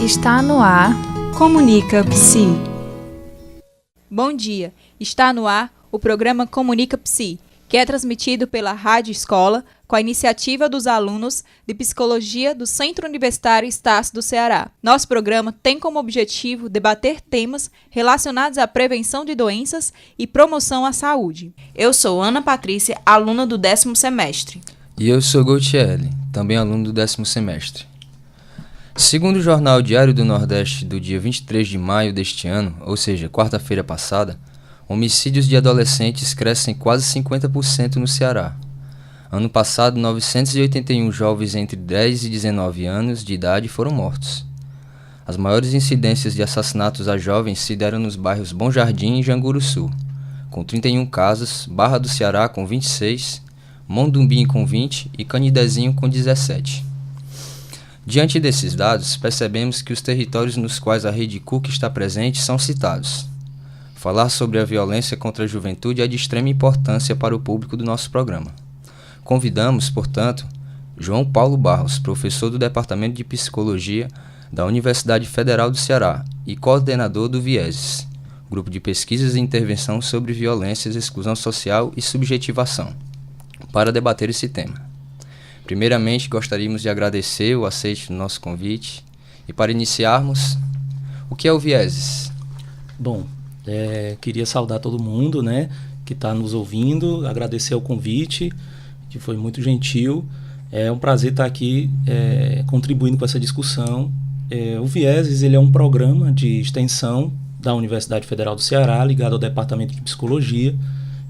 Está no ar. Comunica Psi. Bom dia, está no ar o programa Comunica Psi, que é transmitido pela Rádio Escola com a iniciativa dos alunos de Psicologia do Centro Universitário Estácio do Ceará. Nosso programa tem como objetivo debater temas relacionados à prevenção de doenças e promoção à saúde. Eu sou Ana Patrícia, aluna do 10º semestre. E eu sou Gautiele, também aluno do 10º semestre. Segundo o Jornal Diário do Nordeste do dia 23 de maio deste ano, ou seja, quarta-feira passada, homicídios de adolescentes crescem quase 50% no Ceará. Ano passado, 981 jovens entre 10 e 19 anos de idade foram mortos. As maiores incidências de assassinatos a jovens se deram nos bairros Bom Jardim e Janguruçu, com 31 casos, Barra do Ceará com 26, Mondumbim com 20 e Canidezinho com 17. Diante desses dados, percebemos que os territórios nos quais a Rede Cook está presente são citados. Falar sobre a violência contra a juventude é de extrema importância para o público do nosso programa. Convidamos, portanto, João Paulo Barros, professor do Departamento de Psicologia da Universidade Federal do Ceará e coordenador do Vieses, Grupo de Pesquisas e Intervenção sobre Violências, Exclusão Social e Subjetivação, para debater esse tema. Primeiramente, gostaríamos de agradecer o aceite do nosso convite e, para iniciarmos, o que é o Vieses? Bom, queria saudar todo mundo, que está nos ouvindo, agradecer o convite, que foi muito gentil. É um prazer estar aqui contribuindo com essa discussão. O Vieses ele é um programa de extensão da Universidade Federal do Ceará, ligado ao Departamento de Psicologia,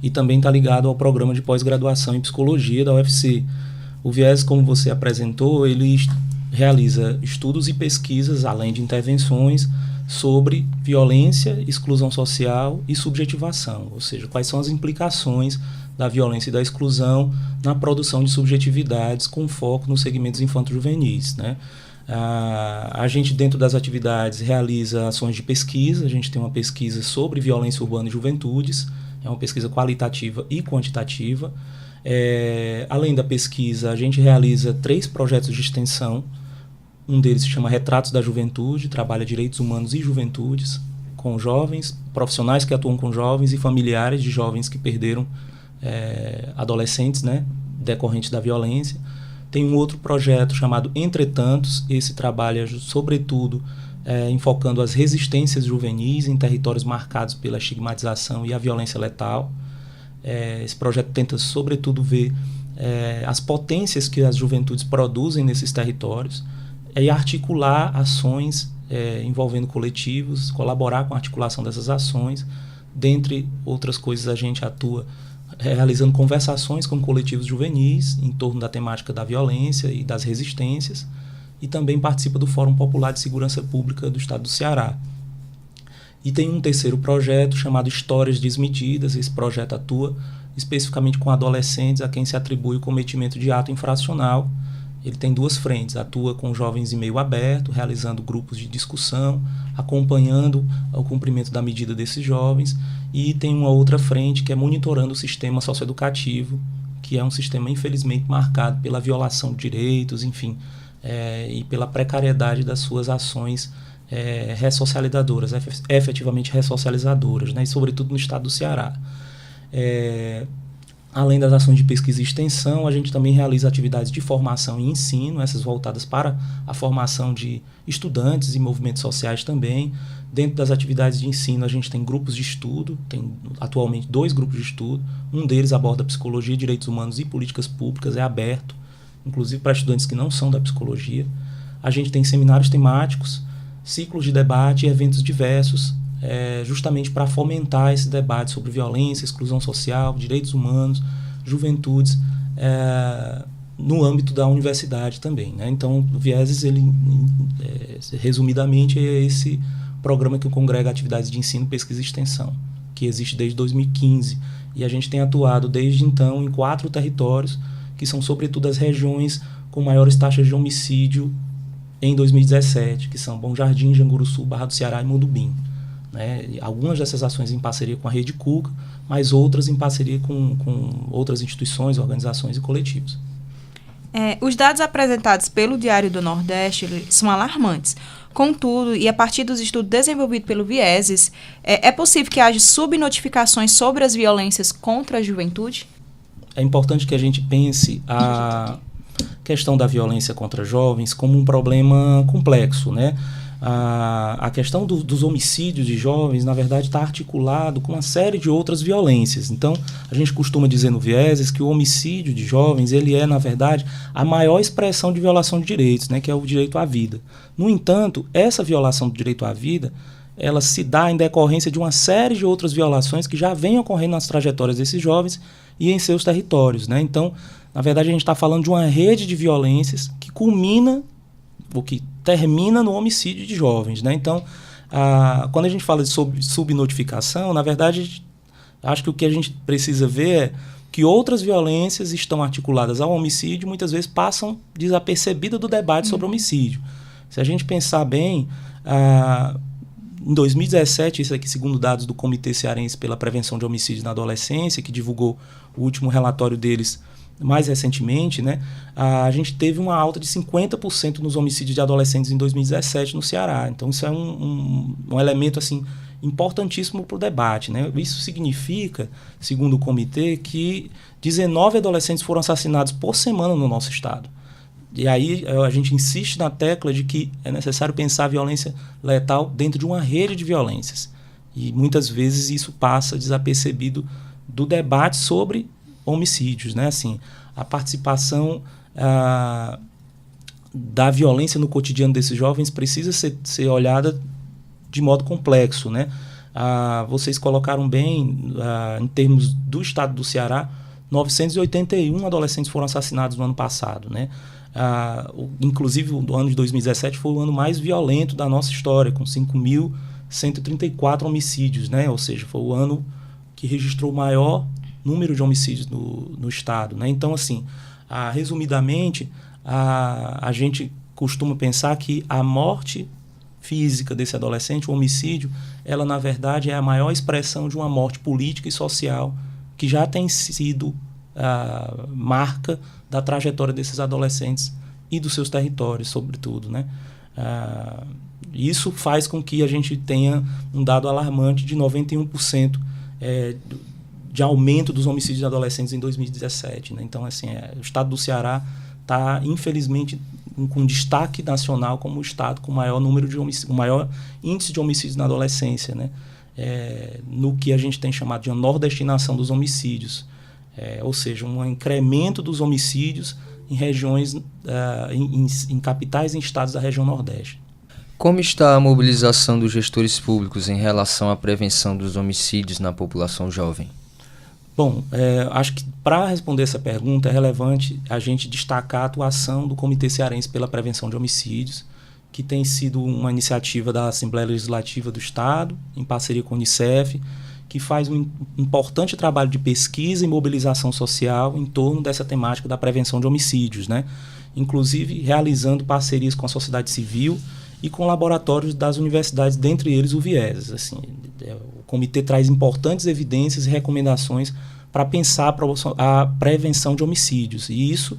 e também está ligado ao programa de pós-graduação em Psicologia da UFC. O Vieses, como você apresentou, ele realiza estudos e pesquisas, além de intervenções, sobre violência, exclusão social e subjetivação, ou seja, quais são as implicações da violência e da exclusão na produção de subjetividades com foco nos segmentos infanto-juvenis. A gente, dentro das atividades, realiza ações de pesquisa. A gente tem uma pesquisa sobre violência urbana e juventudes, é uma pesquisa qualitativa e quantitativa. Além da pesquisa, a gente realiza 3 projetos de extensão. Um deles se chama Retratos da Juventude, trabalha direitos humanos e juventudes com jovens, profissionais que atuam com jovens e familiares de jovens que perderam adolescentes, decorrentes da violência. Tem um outro projeto chamado Entretantos, esse trabalha sobretudo enfocando as resistências juvenis em territórios marcados pela estigmatização e a violência letal. Esse projeto tenta, sobretudo, ver as potências que as juventudes produzem nesses territórios e articular ações envolvendo coletivos, colaborar com a articulação dessas ações. Dentre outras coisas, a gente atua realizando conversações com coletivos juvenis em torno da temática da violência e das resistências, e também participa do Fórum Popular de Segurança Pública do Estado do Ceará. E tem um terceiro projeto chamado Histórias Desmedidas. Esse projeto atua especificamente com adolescentes a quem se atribui o cometimento de ato infracional. Ele tem 2 frentes: atua com jovens em meio aberto, realizando grupos de discussão, acompanhando o cumprimento da medida desses jovens, e tem uma outra frente que é monitorando o sistema socioeducativo, que é um sistema infelizmente marcado pela violação de direitos, enfim, e pela precariedade das suas ações ressocializadoras, efetivamente ressocializadoras, e sobretudo no estado do Ceará. Além das ações de pesquisa e extensão, a gente também realiza atividades de formação e ensino, essas voltadas para a formação de estudantes e movimentos sociais também. Dentro das atividades de ensino, a gente tem grupos de estudo, tem atualmente 2 grupos de estudo. Um deles aborda psicologia, direitos humanos e políticas públicas, é aberto, inclusive para estudantes que não são da psicologia. A gente tem seminários temáticos, ciclos de debate e eventos diversos, justamente para fomentar esse debate sobre violência, exclusão social, direitos humanos, juventudes, no âmbito da universidade também. Então, o Vieses, resumidamente, é esse programa que congrega atividades de ensino, pesquisa e extensão, que existe desde 2015. E a gente tem atuado desde então em 4 territórios, que são sobretudo as regiões com maiores taxas de homicídio em 2017, que são Bom Jardim, Janguruçu, Barra do Ceará e Mondumbim. Algumas dessas ações em parceria com a Rede Cuca, mas outras em parceria com outras instituições, organizações e coletivos. Os dados apresentados pelo Diário do Nordeste são alarmantes. Contudo, e a partir dos estudos desenvolvidos pelo Vieses, é possível que haja subnotificações sobre as violências contra a juventude? É importante que a gente pense a questão da violência contra jovens como um problema complexo, né? A questão dos homicídios de jovens, na verdade, está articulado com uma série de outras violências. Então, a gente costuma dizer no Vieses que o homicídio de jovens, ele é, na verdade, a maior expressão de violação de direitos, né, que é o direito à vida. No entanto, essa violação do direito à vida, ela se dá em decorrência de uma série de outras violações que já vêm ocorrendo nas trajetórias desses jovens e em seus territórios, né? Então, na verdade, a gente está falando de uma rede de violências que culmina, ou que termina no homicídio de jovens, né? Então, quando a gente fala de subnotificação, na verdade, acho que o que a gente precisa ver é que outras violências estão articuladas ao homicídio e muitas vezes passam desapercebidas do debate sobre homicídio. Se a gente pensar bem, em 2017, isso aqui segundo dados do Comitê Cearense pela Prevenção de Homicídios na Adolescência, que divulgou o último relatório deles mais recentemente, né, a gente teve uma alta de 50% nos homicídios de adolescentes em 2017 no Ceará. Então, isso é um elemento assim, importantíssimo para o debate, né? Isso significa, segundo o comitê, que 19 adolescentes foram assassinados por semana no nosso estado. E aí a gente insiste na tecla de que é necessário pensar a violência letal dentro de uma rede de violências. E muitas vezes isso passa desapercebido do debate sobre homicídios, né? Assim, a participação da violência no cotidiano desses jovens precisa ser olhada de modo complexo, né? Vocês colocaram bem, em termos do estado do Ceará, 981 adolescentes foram assassinados no ano passado, né? Inclusive, o ano de 2017 foi o ano mais violento da nossa história, com 5.134 homicídios, né? Ou seja, foi o ano que registrou o maior número de homicídios no estado, né? Então, assim, resumidamente, a gente costuma pensar que a morte física desse adolescente, o homicídio, ela, na verdade, é a maior expressão de uma morte política e social que já tem sido marca da trajetória desses adolescentes e dos seus territórios, sobretudo, né? Isso faz com que a gente tenha um dado alarmante de 91% de aumento dos homicídios de adolescentes em 2017, né? Então, assim, o estado do Ceará está, infelizmente, com destaque nacional como o estado com o maior número de o maior índice de homicídios na adolescência, né? No que a gente tem chamado de nordestinação dos homicídios, ou seja, um incremento dos homicídios em regiões, em capitais e em estados da região Nordeste. Como está a mobilização dos gestores públicos em relação à prevenção dos homicídios na população jovem? Bom, acho que para responder essa pergunta é relevante a gente destacar a atuação do Comitê Cearense pela Prevenção de Homicídios, que tem sido uma iniciativa da Assembleia Legislativa do Estado, em parceria com a Unicef, que faz um importante trabalho de pesquisa e mobilização social em torno dessa temática da prevenção de homicídios, né? Inclusive realizando parcerias com a sociedade civil e com laboratórios das universidades, dentre eles o Vieses. Assim, o comitê traz importantes evidências e recomendações para pensar a prevenção de homicídios. E isso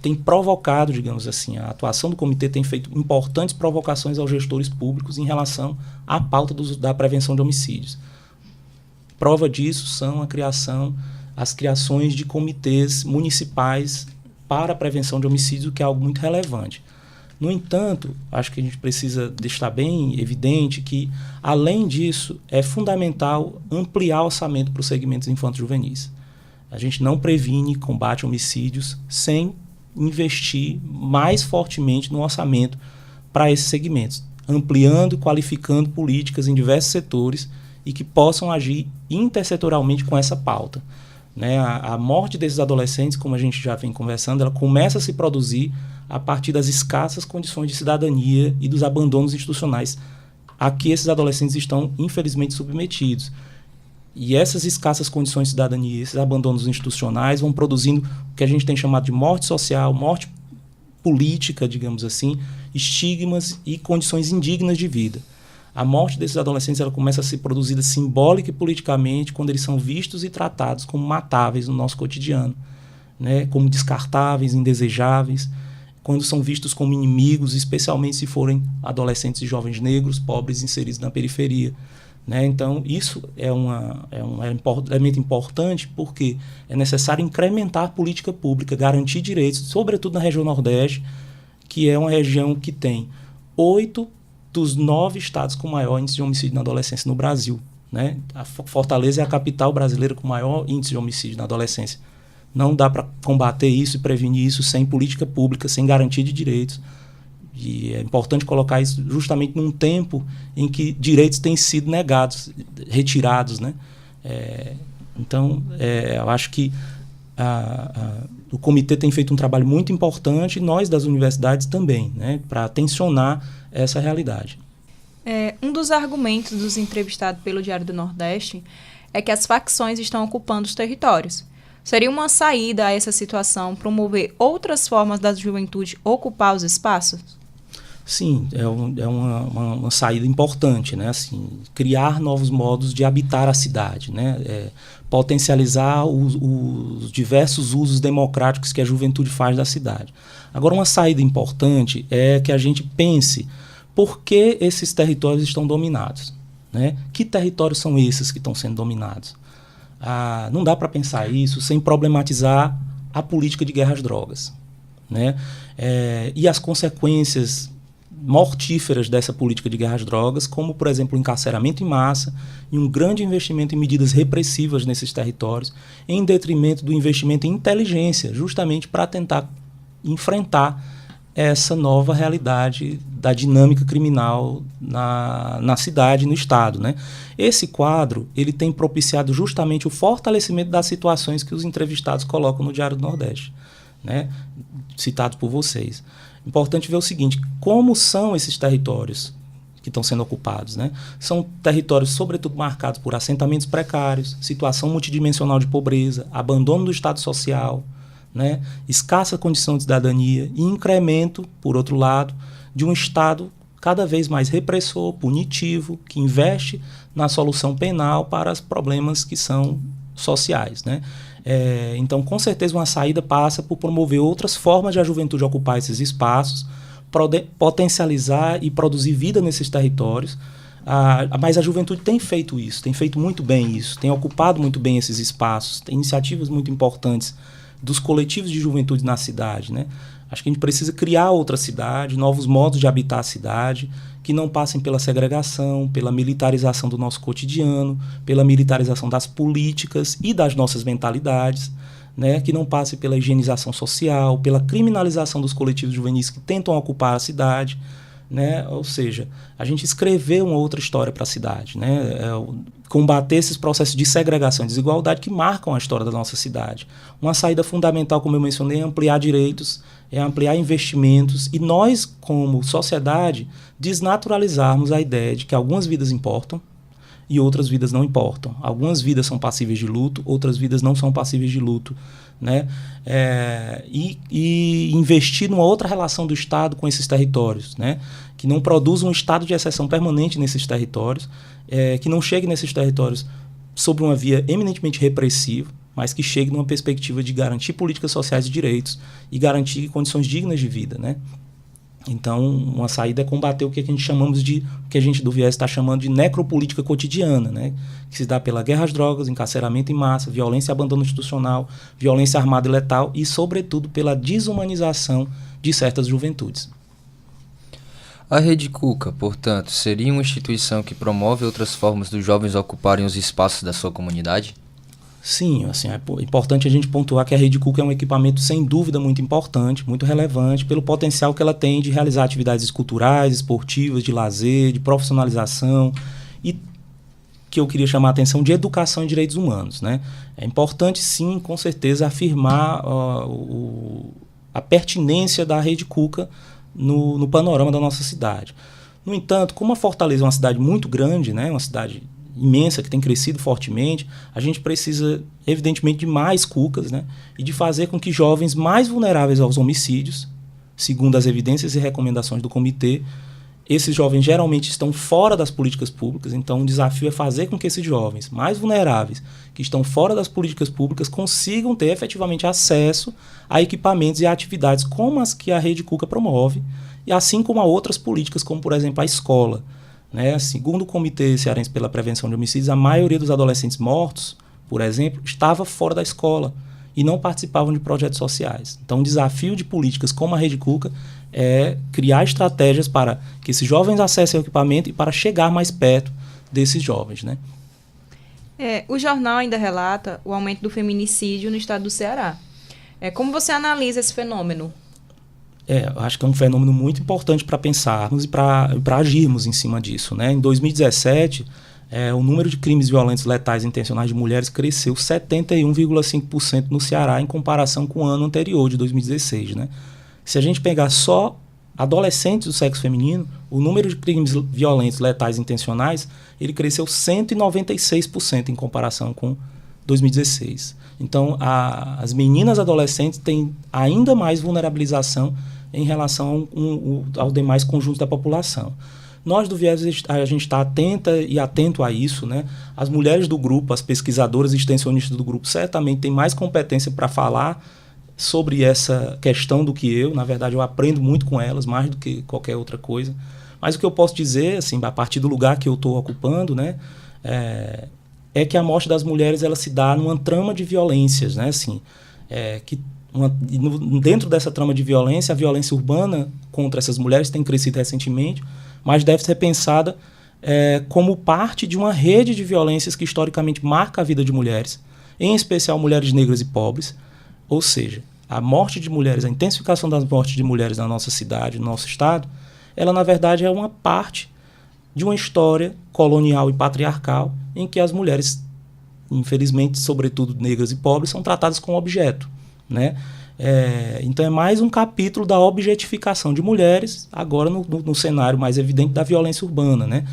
tem provocado, digamos assim, a atuação do comitê tem feito importantes provocações aos gestores públicos em relação à pauta da prevenção de homicídios. Prova disso são as criações de comitês municipais para a prevenção de homicídios, que é algo muito relevante. No entanto, acho que a gente precisa deixar bem evidente que, além disso, é fundamental ampliar o orçamento para os segmentos infantos juvenis. A gente não previne combate a homicídios sem investir mais fortemente no orçamento para esses segmentos, ampliando e qualificando políticas em diversos setores e que possam agir intersetorialmente com essa pauta, né? A morte desses adolescentes, como a gente já vem conversando, ela começa a se produzir a partir das escassas condições de cidadania e dos abandonos institucionais a que esses adolescentes estão, infelizmente, submetidos. E essas escassas condições de cidadania, esses abandonos institucionais vão produzindo o que a gente tem chamado de morte social, morte política, digamos assim, estigmas e condições indignas de vida. A morte desses adolescentes ela começa a ser produzida simbólica e politicamente quando eles são vistos e tratados como matáveis no nosso cotidiano, né? Como descartáveis, indesejáveis, quando são vistos como inimigos, especialmente se forem adolescentes e jovens negros, pobres, inseridos na periferia. Né? Então, isso é um elemento importante, porque é necessário incrementar a política pública, garantir direitos, sobretudo na região Nordeste, que é uma região que tem 8 dos 9 estados com maior índice de homicídio na adolescência no Brasil. Né? A Fortaleza é a capital brasileira com maior índice de homicídio na adolescência. Não dá para combater isso e prevenir isso sem política pública, sem garantia de direitos. E é importante colocar isso justamente num tempo em que direitos têm sido negados, retirados. Né? Então, eu acho que o comitê tem feito um trabalho muito importante, e nós das universidades também, né, para tensionar essa realidade. Um dos argumentos dos entrevistados pelo Diário do Nordeste é que as facções estão ocupando os territórios. Seria uma saída a essa situação promover outras formas da juventude ocupar os espaços? Sim, é uma saída importante, né? Assim, criar novos modos de habitar a cidade, né? Potencializar os diversos usos democráticos que a juventude faz da cidade. Agora, uma saída importante é que a gente pense por que esses territórios estão dominados, né? Que territórios são esses que estão sendo dominados? Não dá para pensar isso sem problematizar a política de guerra às drogas, né? E as consequências mortíferas dessa política de guerra às drogas, como, por exemplo, o encarceramento em massa e um grande investimento em medidas repressivas nesses territórios, em detrimento do investimento em inteligência, justamente para tentar enfrentar essa nova realidade da dinâmica criminal na cidade, no Estado. Né? Esse quadro ele tem propiciado justamente o fortalecimento das situações que os entrevistados colocam no Diário do Nordeste, né? Citados por vocês. Importante ver o seguinte, como são esses territórios que estão sendo ocupados, né? São territórios, sobretudo, marcados por assentamentos precários, situação multidimensional de pobreza, abandono do Estado social, né? Escassa condição de cidadania e incremento, por outro lado, de um Estado cada vez mais repressor, punitivo, que investe na solução penal para os problemas que são sociais, né? Então, com certeza, uma saída passa por promover outras formas de a juventude ocupar esses espaços, potencializar e produzir vida nesses territórios. Mas a juventude tem feito isso, tem feito muito bem isso, tem ocupado muito bem esses espaços, tem iniciativas muito importantes dos coletivos de juventude na cidade, né? Acho que a gente precisa criar outra cidade, novos modos de habitar a cidade, que não passem pela segregação, pela militarização do nosso cotidiano, pela militarização das políticas e das nossas mentalidades, né? Que não passe pela higienização social, pela criminalização dos coletivos juvenis que tentam ocupar a cidade, né? Ou seja, a gente escrever uma outra história para a cidade, né? Combater esses processos de segregação e desigualdade que marcam a história da nossa cidade. Uma saída fundamental, como eu mencionei, é ampliar direitos, é ampliar investimentos e nós, como sociedade, desnaturalizarmos a ideia de que algumas vidas importam e outras vidas não importam. Algumas vidas são passíveis de luto, outras vidas não são passíveis de luto, né? E investir numa outra relação do Estado com esses territórios, né? Que não produza um estado de exceção permanente nesses territórios, que não chegue nesses territórios sob uma via eminentemente repressiva, mas que chegue numa perspectiva de garantir políticas sociais e direitos e garantir condições dignas de vida, né? Então, uma saída é combater o que a gente chamamos de, o que a gente do viés está chamando de necropolítica cotidiana, né? Que se dá pela guerra às drogas, encarceramento em massa, violência e abandono institucional, violência armada e letal e, sobretudo, pela desumanização de certas juventudes. A Rede Cuca, portanto, seria uma instituição que promove outras formas dos jovens ocuparem os espaços da sua comunidade? Sim, assim, é importante a gente pontuar que a Rede Cuca é um equipamento sem dúvida muito importante, muito relevante, pelo potencial que ela tem de realizar atividades culturais, esportivas, de lazer, de profissionalização e que eu queria chamar a atenção de educação em direitos humanos, né? É importante, sim, com certeza, afirmar a pertinência da Rede Cuca no panorama da nossa cidade. No entanto, como a Fortaleza é uma cidade muito grande, né, uma cidade imensa, que tem crescido fortemente, a gente precisa, evidentemente, de mais cucas, né? E de fazer com que jovens mais vulneráveis aos homicídios, segundo as evidências e recomendações do comitê, esses jovens geralmente estão fora das políticas públicas, então o desafio é fazer com que esses jovens mais vulneráveis, que estão fora das políticas públicas, consigam ter efetivamente acesso a equipamentos e a atividades como as que a Rede Cuca promove, e assim como a outras políticas, como por exemplo a escola. Né? Segundo o Comitê Cearense pela Prevenção de Homicídios, a maioria dos adolescentes mortos, por exemplo, estava fora da escola e não participavam de projetos sociais. Então o desafio de políticas como a Rede Cuca é criar estratégias para que esses jovens acessem o equipamento e para chegar mais perto desses jovens, né? O jornal ainda relata o aumento do feminicídio no estado do Ceará. Como você analisa esse fenômeno? Eu acho que é um fenômeno muito importante para pensarmos e para agirmos em cima disso, né? Em 2017, o número de crimes violentos letais intencionais de mulheres cresceu 71,5% no Ceará em comparação com o ano anterior, de 2016, né? Se a gente pegar só adolescentes do sexo feminino, o número de crimes violentos letais intencionais, ele cresceu 196% em comparação com 2016. Então, as meninas adolescentes têm ainda mais vulnerabilização em relação ao demais conjunto da população. Nós do Viés, a gente está atento a isso, né? As mulheres do grupo, as pesquisadoras e extensionistas do grupo, certamente têm mais competência para falar sobre essa questão do que eu. Na verdade, eu aprendo muito com elas, mais do que qualquer outra coisa. Mas o que eu posso dizer, assim, a partir do lugar que eu estou ocupando, né, é que a morte das mulheres ela se dá numa trama de violências, né, assim, dentro dessa trama de violência, a violência urbana contra essas mulheres tem crescido recentemente, mas deve ser pensada como parte de uma rede de violências que historicamente marca a vida de mulheres, em especial mulheres negras e pobres. Ou seja, a morte de mulheres, a intensificação das mortes de mulheres na nossa cidade, no nosso estado, ela na verdade é uma parte de uma história colonial e patriarcal em que as mulheres, infelizmente, sobretudo negras e pobres, são tratadas como objeto, né? Então é mais um capítulo da objetificação de mulheres, agora no cenário mais evidente da violência urbana, né?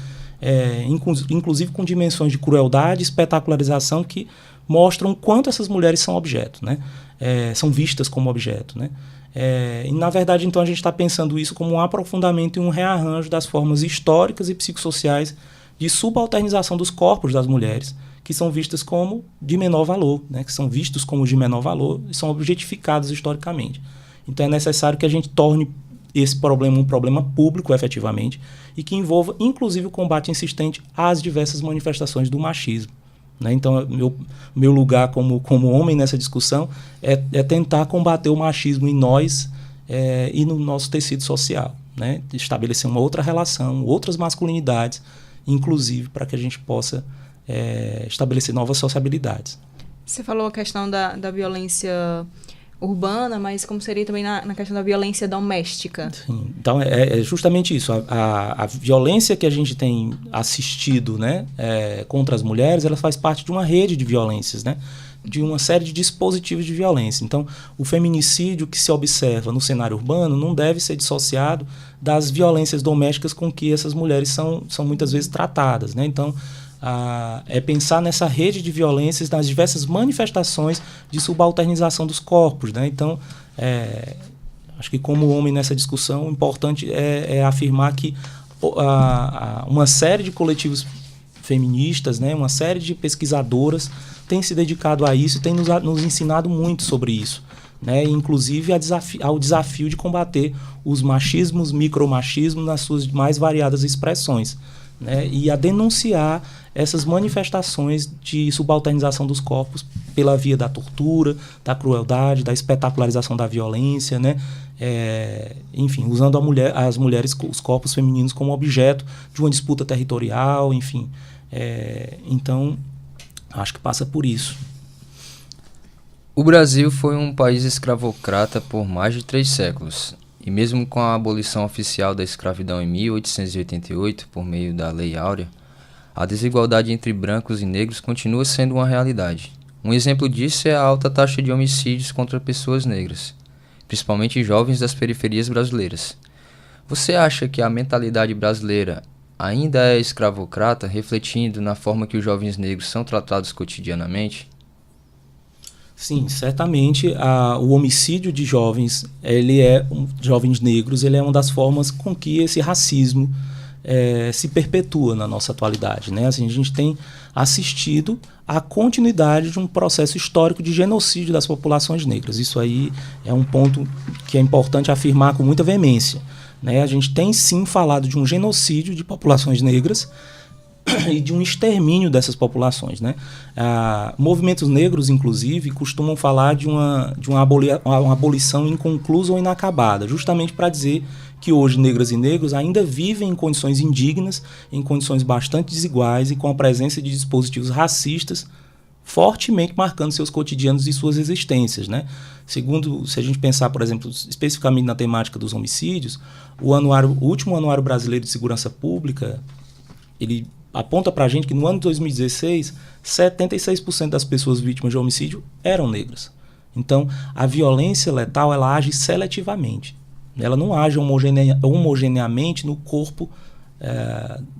Inclusive com dimensões de crueldade e espetacularização que mostram quanto essas mulheres são objeto, né? São vistas como objeto, né? E na verdade, então, a gente está pensando isso como um aprofundamento e um rearranjo das formas históricas e psicossociais de subalternização dos corpos das mulheres, que são vistas como de menor valor, né? Que são vistos como de menor valor e são objetificados historicamente. Então é necessário que a gente torne esse problema um problema público, efetivamente, e que envolva, inclusive, o combate insistente às diversas manifestações do machismo. Né? Então, meu lugar como homem nessa discussão é tentar combater o machismo em nós e no nosso tecido social, né? Estabelecer uma outra relação, outras masculinidades, inclusive para que a gente possa estabelecer novas sociabilidades. Você falou a questão da violência urbana, mas como seria também na questão da violência doméstica? Sim. Então, é justamente isso. A violência que a gente tem assistido, né, contra as mulheres, ela faz parte de uma rede de violências, né, de uma série de dispositivos de violência. Então, o feminicídio que se observa no cenário urbano não deve ser dissociado das violências domésticas com que essas mulheres são muitas vezes tratadas, né? Então, é pensar nessa rede de violências, nas diversas manifestações de subalternização dos corpos, né? Então, acho que como homem nessa discussão, o importante é afirmar que uma série de coletivos feministas, né, uma série de pesquisadoras tem se dedicado a isso e tem nos ensinado muito sobre isso, né? Inclusive ao desafio de combater os machismos, micromachismos nas suas mais variadas expressões, né? E a denunciar essas manifestações de subalternização dos corpos pela via da tortura, da crueldade, da espetacularização da violência, né? Enfim, usando as mulheres, os corpos femininos como objeto de uma disputa territorial, enfim. Então, acho que passa por isso. O Brasil foi um país escravocrata por mais de 3 séculos. E mesmo com a abolição oficial da escravidão em 1888, por meio da Lei Áurea, a desigualdade entre brancos e negros continua sendo uma realidade. Um exemplo disso é a alta taxa de homicídios contra pessoas negras, principalmente jovens das periferias brasileiras. Você acha que a mentalidade brasileira ainda é escravocrata, refletindo na forma que os jovens negros são tratados cotidianamente? Sim, certamente o homicídio de jovens, jovens negros, ele é uma das formas com que esse racismo se perpetua na nossa atualidade, né? Assim, a gente tem assistido à continuidade de um processo histórico de genocídio das populações negras. Isso aí é um ponto que é importante afirmar com muita veemência, né? A gente tem sim falado de um genocídio de populações negras e de um extermínio dessas populações, né? Movimentos negros, inclusive, costumam falar de uma abolição inconclusa ou inacabada, justamente para dizer que hoje negras e negros ainda vivem em condições indignas, em condições bastante desiguais e com a presença de dispositivos racistas fortemente marcando seus cotidianos e suas existências, né? Segundo, se a gente pensar, por exemplo, especificamente na temática dos homicídios, o último Anuário Brasileiro de Segurança Pública, ele aponta para a gente que no ano de 2016, 76% das pessoas vítimas de homicídio eram negras. Então, a violência letal, ela age seletivamente. Ela não age homogeneamente no corpo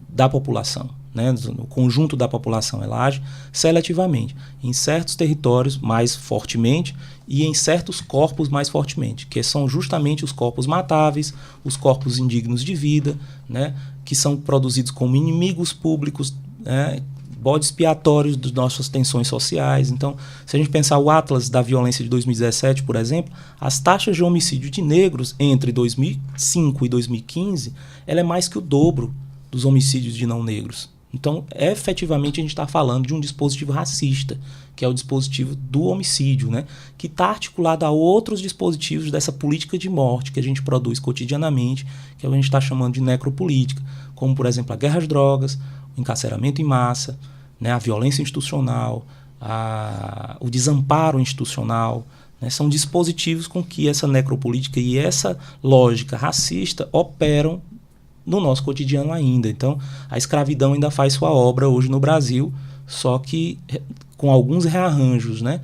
da população, né? No conjunto da população. Ela age seletivamente. Em certos territórios, mais fortemente, e em certos corpos, mais fortemente, que são justamente os corpos matáveis, os corpos indignos de vida, né? Que são produzidos como inimigos públicos, né? Bode expiatórios das nossas tensões sociais. Então, se a gente pensar o Atlas da Violência de 2017, por exemplo, as taxas de homicídio de negros entre 2005 e 2015, ela é mais que o dobro dos homicídios de não negros. Então, efetivamente, a gente está falando de um dispositivo racista, que é o dispositivo do homicídio, né? Que está articulado a outros dispositivos dessa política de morte que a gente produz cotidianamente, que a gente está chamando de necropolítica, como, por exemplo, a guerra às drogas, o encarceramento em massa, né? A violência institucional, o desamparo institucional, né? São dispositivos com que essa necropolítica e essa lógica racista operam no nosso cotidiano ainda. Então, a escravidão ainda faz sua obra hoje no Brasil, só que com alguns rearranjos, né?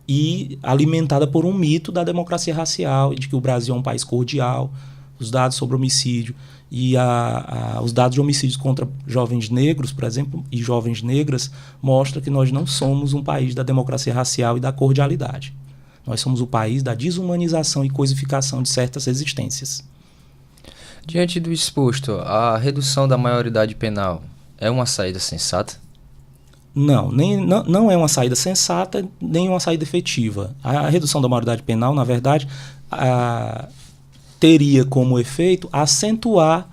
E alimentada por um mito da democracia racial, de que o Brasil é um país cordial. Os dados sobre homicídio e os dados de homicídios contra jovens negros, por exemplo, e jovens negras, mostram que nós não somos um país da democracia racial e da cordialidade. Nós somos o país da desumanização e coisificação de certas existências. Diante do exposto, a redução da maioridade penal é uma saída sensata? Não é uma saída sensata, nem uma saída efetiva. A redução da maioridade penal, na verdade, teria como efeito acentuar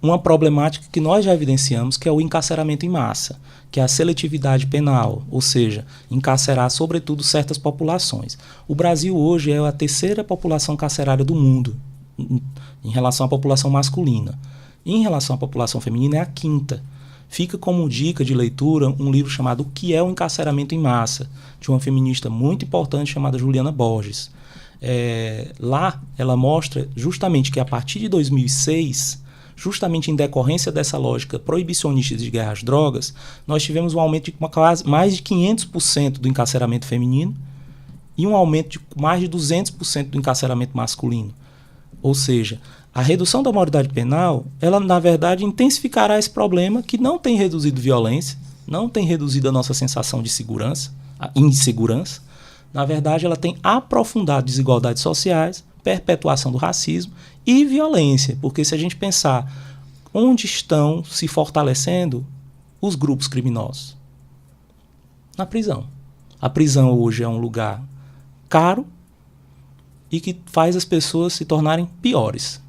uma problemática que nós já evidenciamos, que é o encarceramento em massa, que é a seletividade penal, ou seja, encarcerar sobretudo certas populações. O Brasil hoje é a terceira população carcerária do mundo, em relação à população masculina. Em relação à população feminina, é a quinta. Fica como dica de leitura um livro chamado O que é o Encarceramento em Massa, de uma feminista muito importante chamada Juliana Borges. Lá ela mostra justamente que a partir de 2006, justamente em decorrência dessa lógica proibicionista de guerra às drogas, nós tivemos um aumento de mais de 500% do encarceramento feminino e um aumento de mais de 200% do encarceramento masculino. Ou seja, a redução da maioridade penal, ela na verdade intensificará esse problema que não tem reduzido violência, não tem reduzido a nossa sensação de segurança, a insegurança. Na verdade, ela tem aprofundado desigualdades sociais, perpetuação do racismo e violência, porque se a gente pensar onde estão se fortalecendo os grupos criminosos? Na prisão. A prisão hoje é um lugar caro e que faz as pessoas se tornarem piores,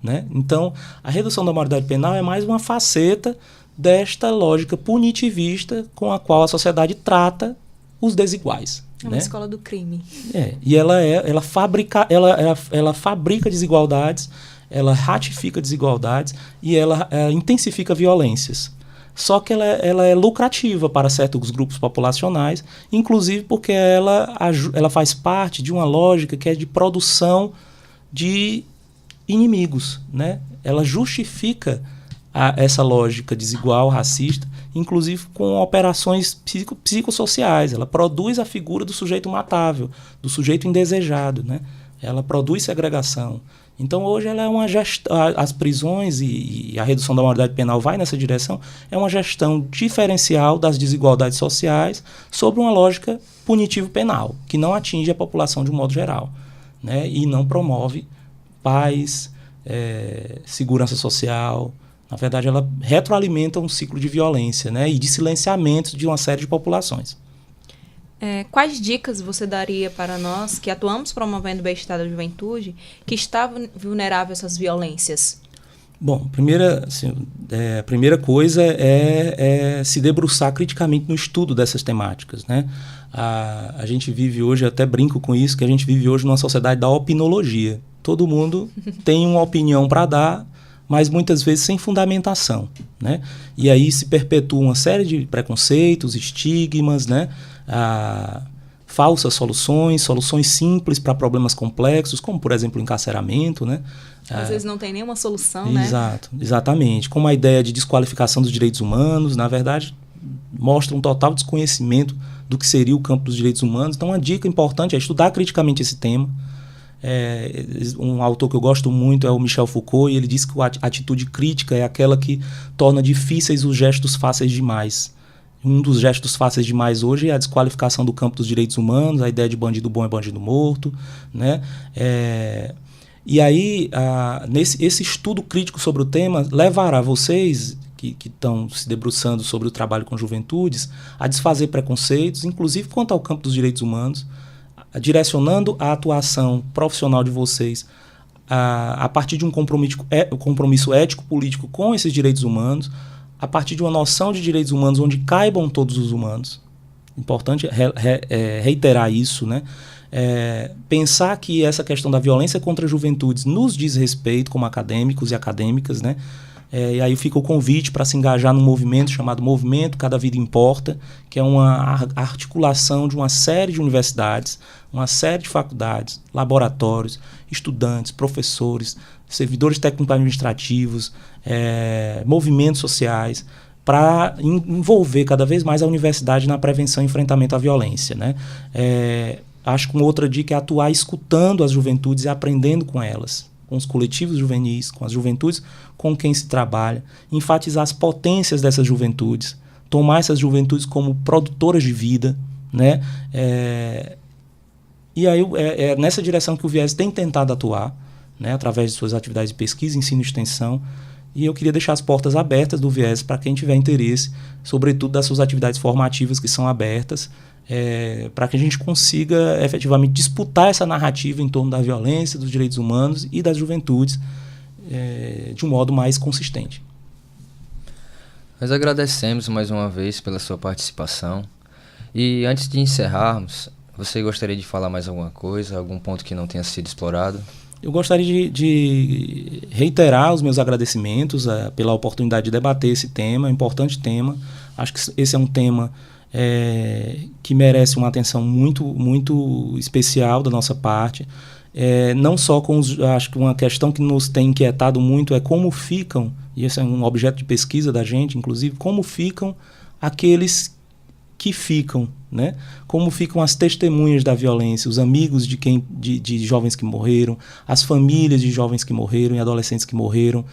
né? Então, a redução da maioridade penal é mais uma faceta desta lógica punitivista com a qual a sociedade trata os desiguais. É uma escola do crime. E ela fabrica desigualdades, ela ratifica desigualdades e ela intensifica violências. Só que ela é lucrativa para certos grupos populacionais, inclusive porque ela faz parte de uma lógica que é de produção de inimigos, né? Ela justifica essa lógica desigual, racista, inclusive com operações psicossociais. Ela produz a figura do sujeito matável, do sujeito indesejado, né? ela produz segregação. Então, hoje, ela é uma as prisões e a redução da maioridade penal vai nessa direção, é uma gestão diferencial das desigualdades sociais sobre uma lógica punitivo-penal, que não atinge a população de um modo geral, né? E não promove paz, segurança social. Na verdade, ela retroalimenta um ciclo de violência, né? E de silenciamento de uma série de populações. Quais dicas você daria para nós que atuamos promovendo o bem-estar da juventude que está vulnerável a essas violências? Bom, a primeira coisa é se debruçar criticamente no estudo dessas temáticas, né? A gente vive hoje, até brinco com isso, que a gente vive hoje numa sociedade da opinologia. Todo mundo tem uma opinião para dar, mas muitas vezes sem fundamentação, né? E aí se perpetua uma série de preconceitos, estigmas, né? Falsas soluções simples para problemas complexos, como, por exemplo, o encarceramento, né? Às vezes não tem nenhuma solução, né? Exatamente. Como a ideia de desqualificação dos direitos humanos, na verdade, mostra um total desconhecimento do que seria o campo dos direitos humanos. Então, uma dica importante é estudar criticamente esse tema. Um autor que eu gosto muito é o Michel Foucault, e ele diz que a atitude crítica é aquela que torna difíceis os gestos fáceis demais. Um dos gestos fáceis demais hoje é a desqualificação do campo dos direitos humanos, a ideia de bandido bom é bandido morto, né? E aí, esse estudo crítico sobre o tema levará vocês, que estão se debruçando sobre o trabalho com juventudes, a desfazer preconceitos, inclusive quanto ao campo dos direitos humanos, direcionando a atuação profissional de vocês a partir de um compromisso ético-político com esses direitos humanos, a partir de uma noção de direitos humanos onde caibam todos os humanos. Importante reiterar isso, né? Pensar que essa questão da violência contra juventudes nos diz respeito como acadêmicos e acadêmicas, né? E aí fica o convite para se engajar num movimento chamado Movimento Cada Vida Importa, que é uma articulação de uma série de universidades, uma série de faculdades, laboratórios, estudantes, professores, servidores técnico-administrativos, movimentos sociais, para envolver cada vez mais a universidade na prevenção e enfrentamento à violência, né? Acho que uma outra dica é atuar escutando as juventudes e aprendendo com elas, com os coletivos juvenis, com as juventudes com quem se trabalha, enfatizar as potências dessas juventudes, tomar essas juventudes como produtoras de vida, né? E aí é nessa direção que o Viés tem tentado atuar, né? Através de suas atividades de pesquisa, ensino e extensão. E eu queria deixar as portas abertas do Viés para quem tiver interesse, sobretudo das suas atividades formativas que são abertas, para que a gente consiga efetivamente disputar essa narrativa em torno da violência, dos direitos humanos e das juventudes de um modo mais consistente. Nós agradecemos mais uma vez pela sua participação. E antes de encerrarmos, você gostaria de falar mais alguma coisa, algum ponto que não tenha sido explorado? Eu gostaria de reiterar os meus agradecimentos pela oportunidade de debater esse tema, um importante tema. Acho que esse é um tema que merece uma atenção muito, muito especial da nossa parte. Não só acho que uma questão que nos tem inquietado muito é como ficam, e esse é um objeto de pesquisa da gente, inclusive, como ficam aqueles que ficam, né? Como ficam as testemunhas da violência, os amigos de jovens que morreram, as famílias de jovens que morreram e adolescentes que morreram.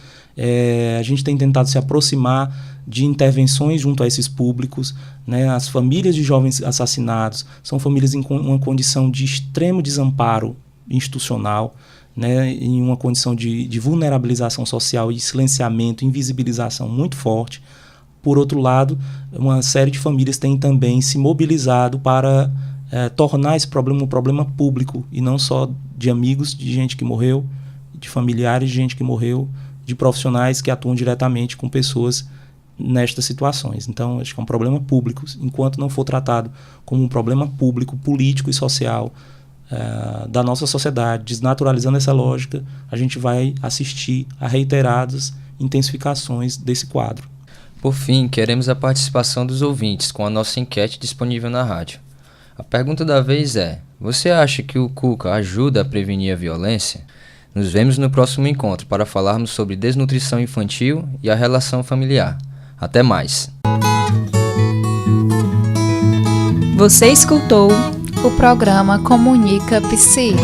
A gente tem tentado se aproximar de intervenções junto a esses públicos, né? As famílias de jovens assassinados são famílias em uma condição de extremo desamparo institucional, né? Em uma condição de vulnerabilização social e silenciamento, invisibilização muito forte. Por outro lado, uma série de famílias tem também se mobilizado para tornar esse problema um problema público, e não só de amigos de gente que morreu, de familiares de gente que morreu, de profissionais que atuam diretamente com pessoas nestas situações. Então, acho que é um problema público. Enquanto não for tratado como um problema público, político e social da nossa sociedade, desnaturalizando essa lógica, a gente vai assistir a reiteradas intensificações desse quadro. Por fim, queremos a participação dos ouvintes com a nossa enquete disponível na rádio. A pergunta da vez é: você acha que o Cuca ajuda a prevenir a violência? Nos vemos no próximo encontro para falarmos sobre desnutrição infantil e a relação familiar. Até mais! Você escutou o programa Comunica Psi.